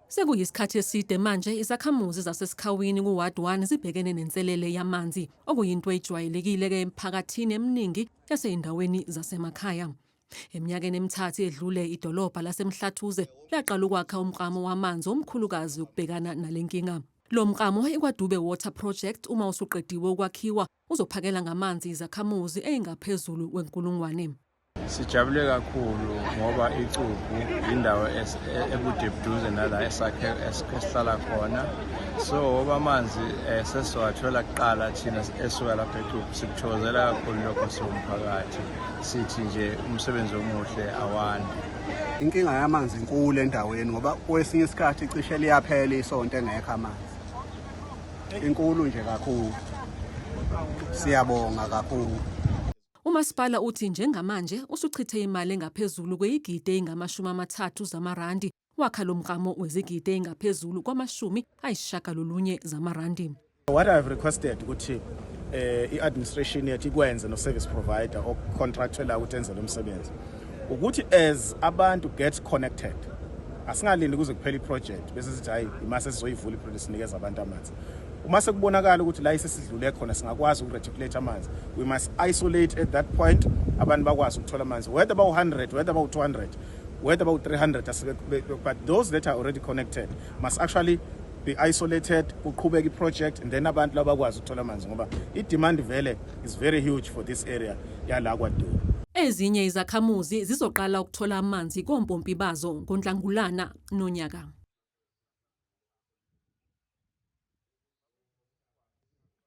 Sekuyisikhathi eside manje izakhamuzi zasesikhawini kuWard 1 zibhekene nenselele yamanzi, okuyinto ejwayelekile-ke emphakathini eminingi yasey'ndaweni zasemakhaya. Eminyakeni emithathu edlule idolobha laseMhlathuze laqala ukwakha umklamo wamanzi omkhulukazi ukubhekana nale nkinga. Lo mklamo iKwadube Water Project uma usuqediwe ukwakhiwa uzophakela ngamanzi izakhamuzi ey'ngaphezulu kwe1,000. Sijabule kakhulu ngoba iCubu indawo ebudebuduze nala esihlala khona. So ngoba amanzi sesiwathola kuqala thina esuka lapha eCubu sikuthokozela kakhulu lokho siwumphakathi. Sithi nje umsebenzi omuhle awandi. Inkinga yamanzi inkulu endaweni ngoba kwesinye isikhathi cishe liyaphela isonto engekho amanzi. Inkulu nje kakhulu. Siyabonga kakhulu. Umasipala uthi njengamanje usuchithe imali engaphezulu kweyigidi ey'ngamashumi-30 zamarandi wakha lo mklamo wezigidi ey'ngaphezulu kwama-90 zamarandi. What I've requested ukuthi i-administration yethu ikwenze no-service provider contractual ukuthi enze lo msebenzi ukuthi as abantu get connected asingalindi kuze kuphela i-project bese sithi hayi imase sizoyivula i-project sinikeza abantu amanzi. Uma sekubonakala ukuthi la isesidlule khona singakwazi ukureticulate amanzi, we must isolate at that point abantu bakwazi ukuthola amanzi, whether about 100, whether about 200, whether about 300, but those that are already connected must actually be isolated, kuqhubeka i-project, and then abantu labakwazi ukuthola amanzi ngoba i-demand vele is very huge for this area yala kwaDube. Ezinye izakhamuzi zizoqala ukuthola amanzi kompompi bazo ngoNhlangulana nonyaka.